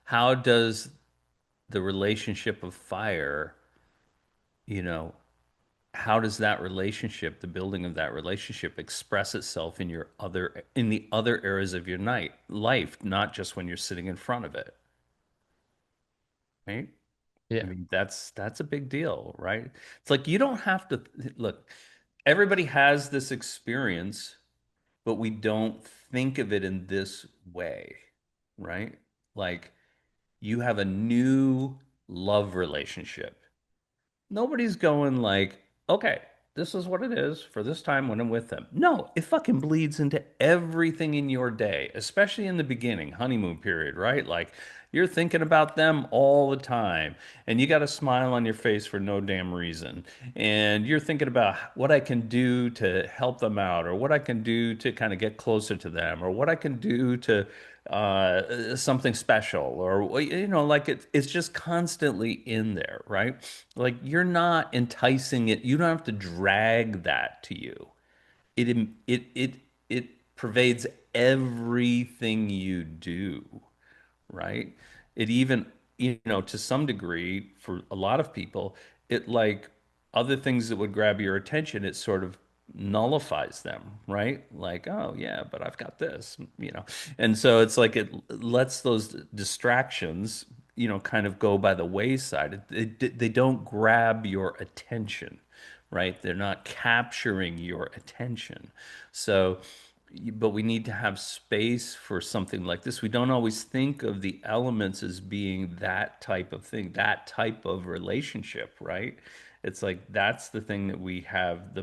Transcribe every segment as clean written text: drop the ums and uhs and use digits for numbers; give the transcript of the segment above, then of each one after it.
how does the relationship of fire, you know, how does that relationship, the building of that relationship, express itself in the other areas of your night life, not just when you're sitting in front of it, right? I Yeah. mean, that's a big deal, right? It's like you don't have to look, everybody has this experience, but we don't think of it in this way, right? Like you have a new love relationship. Nobody's going like, okay, this is what it is for this time when I'm with them. No, it fucking bleeds into everything in your day, especially in the beginning, honeymoon period, right? Like you're thinking about them all the time and you got a smile on your face for no damn reason. And you're thinking about what I can do to help them out or what I can do to kind of get closer to them or what I can do to something special or like it's just constantly in there, right? Like you're not enticing it. You don't have to drag that to you. It pervades everything you do, right? It even, to some degree, for a lot of people, it like other things that would grab your attention, it sort of nullifies them, right? Like, oh yeah, but I've got this. And so it's like it lets those distractions, kind of go by the wayside. They don't grab your attention, right? They're not capturing your attention. So, but we need to have space for something like this. We don't always think of the elements as being that type of thing, that type of relationship, right? It's like that's the thing that we have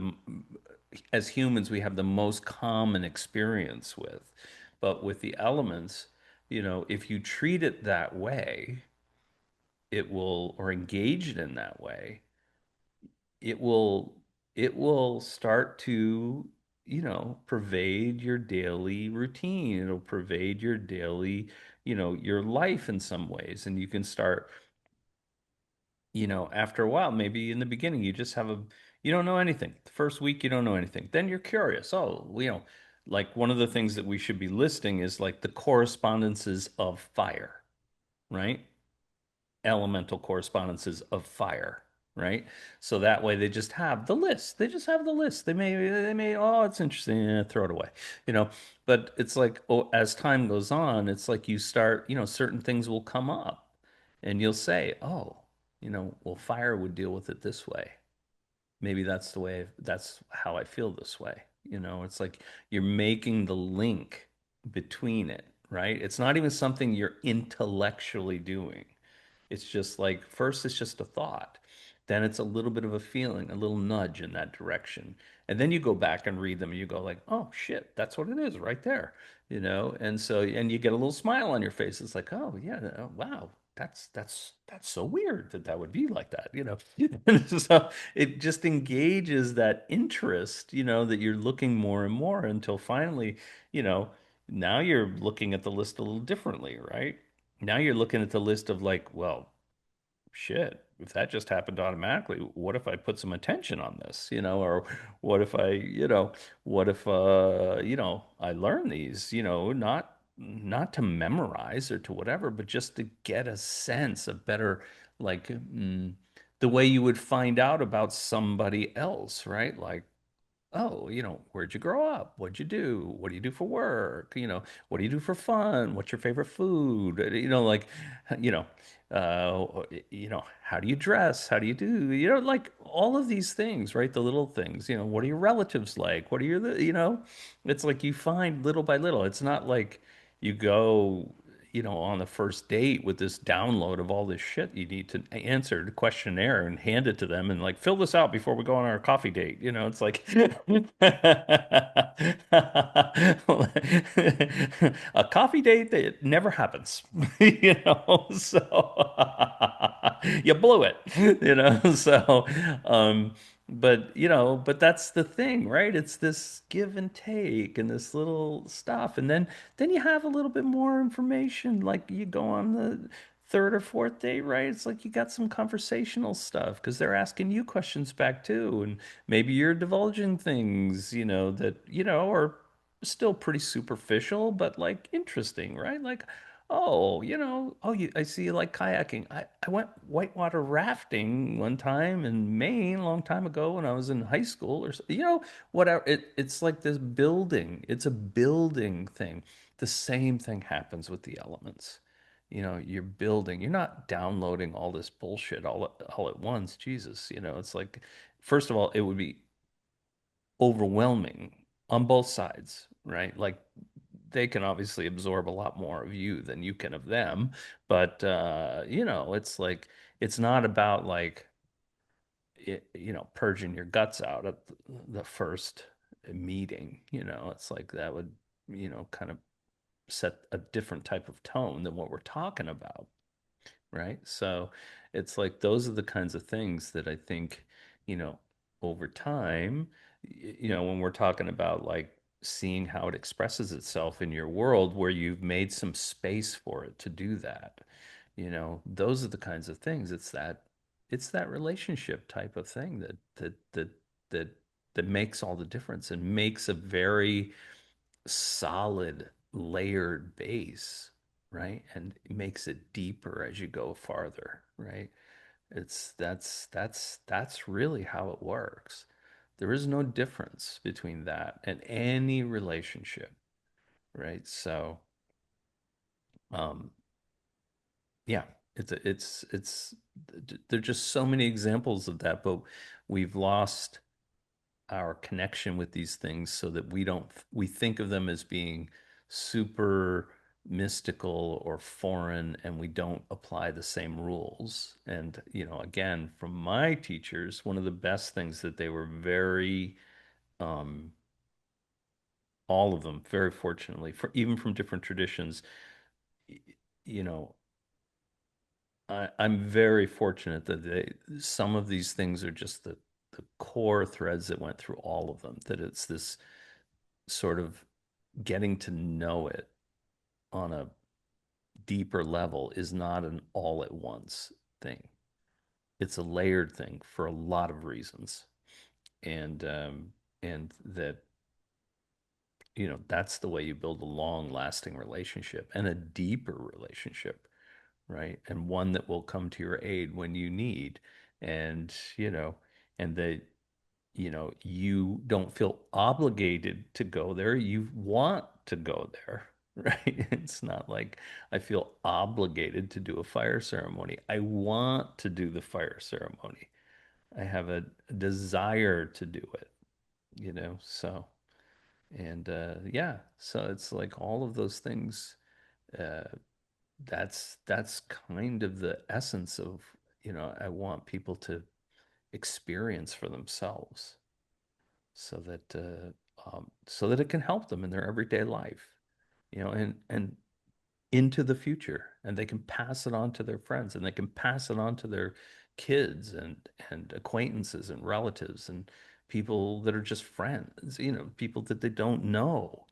as humans, we have the most common experience with. But with the elements, if you treat it that way, or engage it in that way, it will it will start to pervade your daily routine. It'll pervade your daily your life in some ways, and you can start after a while, maybe in the beginning you don't know anything. The first week you don't know anything, then you're curious. Oh, like one of the things that we should be listing is like the correspondences of fire, right? Elemental correspondences of fire, right? So that way they just have the list. They just have the list. They may, oh, it's interesting, throw it away, you know. But it's like, oh, as time goes on, it's like you start, certain things will come up and you'll say, oh, well, fire would deal with it this way. Maybe that's how I feel this way. It's like you're making the link between it, right? It's not even something you're intellectually doing. It's just like first it's just a thought. Then it's a little bit of a feeling, a little nudge in that direction. And then you go back and read them and you go like, "Oh shit, that's what it is right there." And so and you get a little smile on your face. It's like, "Oh yeah, wow. That's so weird that would be like that." And so it just engages that interest, that you're looking more and more until finally, you know, now you're looking at the list a little differently, right? Now you're looking at the list of like, well, shit, if that just happened automatically, what if I put some attention on this, or what if I learn these, not to memorize or to whatever, but just to get a sense, a better, like, the way you would find out about somebody else, right? Like, oh, where'd you grow up? What'd you do? What do you do for work? What do you do for fun? What's your favorite food? Like, you know, how do you dress? How do you do? Like all of these things, right? The little things, what are your relatives like? What are it's like you find little by little. It's not like you go, on the first date with this download of all this shit you need to answer the questionnaire and hand it to them and like fill this out before we go on our coffee date. It's like a coffee date that never happens, so you blew it, so but that's the thing, right? It's this give and take and this little stuff. And then you have a little bit more information. Like you go on the third or fourth date, right? It's like you got some conversational stuff because they're asking you questions back too. And maybe you're divulging things, that, are still pretty superficial, but like interesting, right? Like, Oh, I see you like kayaking. I went whitewater rafting one time in Maine a long time ago when I was in high school or so, whatever. It's like this building. It's a building thing. The same thing happens with the elements. You're building. You're not downloading all this bullshit all at once. Jesus, it's like, first of all, it would be overwhelming on both sides, right? Like they can obviously absorb a lot more of you than you can of them, but it's like it's not about like purging your guts out at the first meeting, it's like that would, kind of set a different type of tone than what we're talking about, right? So it's like those are the kinds of things that I think, you know, over time, when we're talking about like seeing how it expresses itself in your world where you've made some space for it to do that, those are the kinds of things. It's that relationship type of thing that that makes all the difference and makes a very solid layered base, right? And it makes it deeper as you go farther, right? That's really how it works. There is no difference between that and any relationship, right? So, um, yeah, it's there's just so many examples of that, but we've lost our connection with these things so that we think of them as being super mystical or foreign and we don't apply the same rules. And again, from my teachers, one of the best things that they were very um all of them, very fortunately, for even from different traditions, y- you know I'm very fortunate that some of these things are just the core threads that went through all of them, that it's this sort of getting to know it on a deeper level is not an all at once thing. It's a layered thing for a lot of reasons. And that, that's the way you build a long lasting relationship and a deeper relationship, right? And one that will come to your aid when you need. And, and that you don't feel obligated to go there. You want to go there, right? It's not like I feel obligated to do a fire ceremony. I want to do the fire ceremony. I have a desire to do it, so, and yeah, so it's like all of those things, uh, that's kind of the essence of, I want people to experience for themselves so that it can help them in their everyday life, and into the future, and they can pass it on to their friends, and they can pass it on to their kids and acquaintances and relatives and people that are just friends, people that they don't know,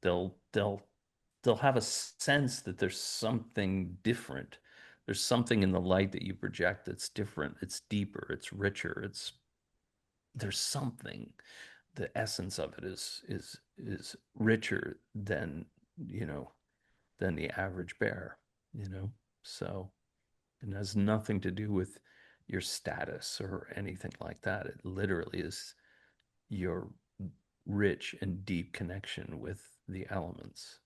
they'll they'll have a sense that there's something different. There's something in the light that you project that's different. It's deeper, it's richer, there's something. The essence of it is richer than you know than the average bear, you know so it has nothing to do with your status or anything like that. It literally is your rich and deep connection with the elements.